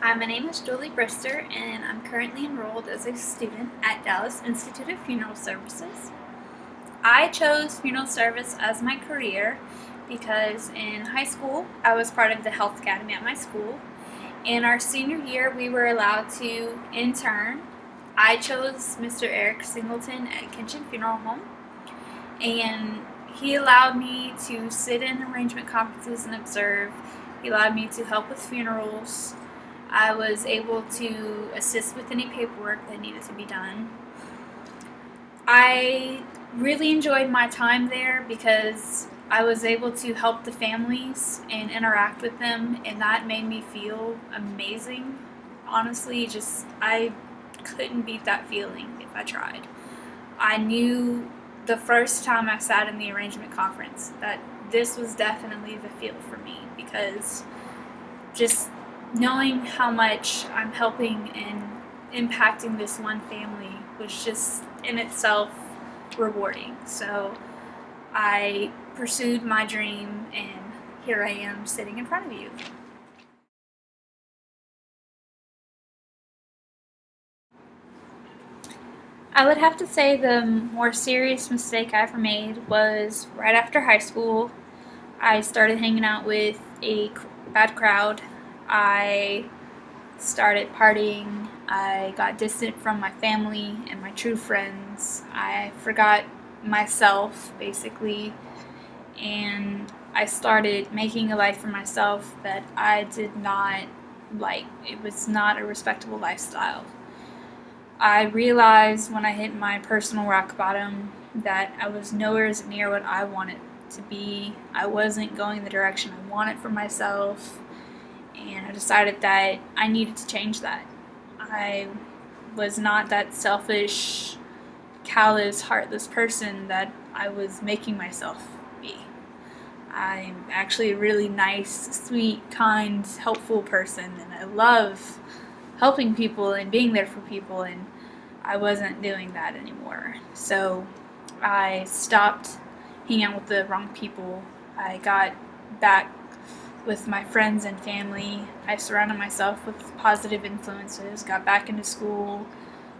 Hi, my name is Julie Brister, and I'm currently enrolled as a student at Dallas Institute of Funeral Services. I chose funeral service as my career because in high school I was part of the Health Academy at my school. In our senior year, we were allowed to intern. I chose Mr. Eric Singleton at Kitchen Funeral Home, and he allowed me to sit in arrangement conferences and observe. He allowed me to help with funerals. I was able to assist with any paperwork that needed to be done. I really enjoyed my time there because I was able to help the families and interact with them, and that made me feel amazing. Honestly, I couldn't beat that feeling if I tried. I knew the first time I sat in the arrangement conference that this was definitely the field for me, because just knowing how much I'm helping and impacting this one family was just in itself rewarding. So I pursued my dream, and here I am sitting in front of you. I would have to say the more serious mistake I ever made was right after high school. I started hanging out with a bad crowd. I started partying. I got distant from my family and my true friends. I forgot myself, basically, and I started making a life for myself that I did not like. It was not a respectable lifestyle. I realized when I hit my personal rock bottom that I was nowhere near what I wanted to be. I wasn't going the direction I wanted for myself, and I decided that I needed to change that. I was not that selfish, callous, heartless person that I was making myself be. I'm actually a really nice, sweet, kind, helpful person, and I love helping people and being there for people, and I wasn't doing that anymore. So I stopped hanging out with the wrong people. I got back with my friends and family. I surrounded myself with positive influences, got back into school,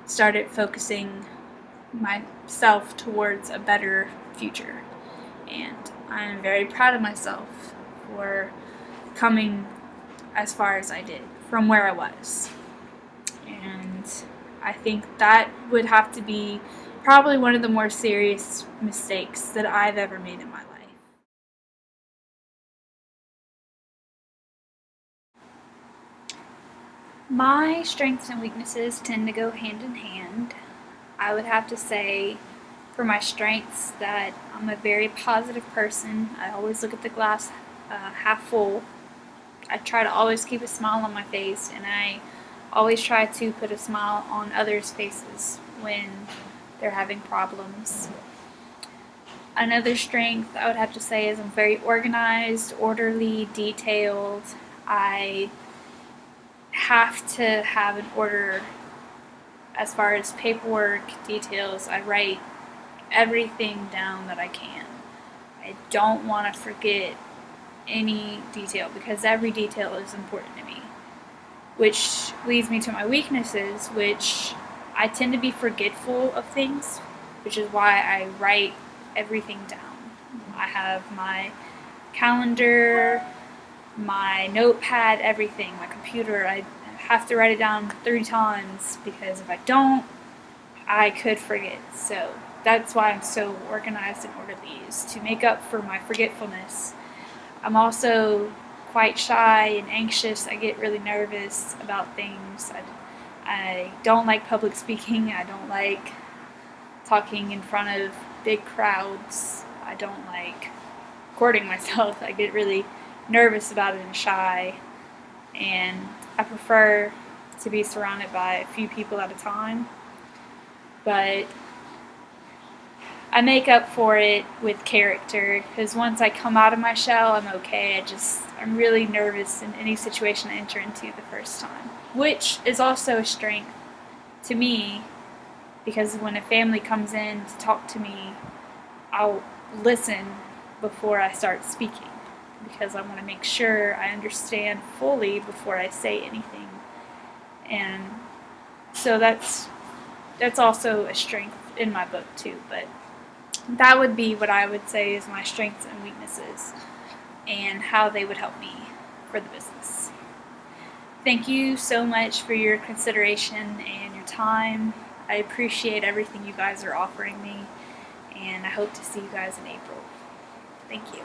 started focusing myself towards a better future. And I'm very proud of myself for coming as far as I did from where I was. And I think that would have to be probably one of the more serious mistakes that I've ever made in my life. My strengths and weaknesses tend to go hand in hand. I would have to say, for my strengths, that I'm a very positive person. I always look at the glass half full. I try to always keep a smile on my face, and I always try to put a smile on others' faces when they're having problems. Another strength I would have to say is I'm very organized, orderly, detailed. I have to have an order as far as paperwork, details. I write everything down that I can. I don't want to forget any detail because every detail is important to me. Which leads me to my weaknesses, which I tend to be forgetful of things, which is why I write everything down. I have my calendar, my notepad, everything, my computer. I have to write it down 3 times because if I don't, I could forget. So that's why I'm so organized and orderly, is to make up for my forgetfulness. I'm also quite shy and anxious. I get really nervous about things. I don't like public speaking. I don't like talking in front of big crowds. I don't like recording myself. I get really nervous about it and shy. And I prefer to be surrounded by a few people at a time. But I make up for it with character, because once I come out of my shell, I'm okay. I'm really nervous in any situation I enter into the first time, which is also a strength to me, because when a family comes in to talk to me, I'll listen before I start speaking, because I want to make sure I understand fully before I say anything. And so that's also a strength in my book too. But that would be what I would say is my strengths and weaknesses and how they would help me for the business. Thank you so much for your consideration and your time. I appreciate everything you guys are offering me, and I hope to see you guys in April. Thank you.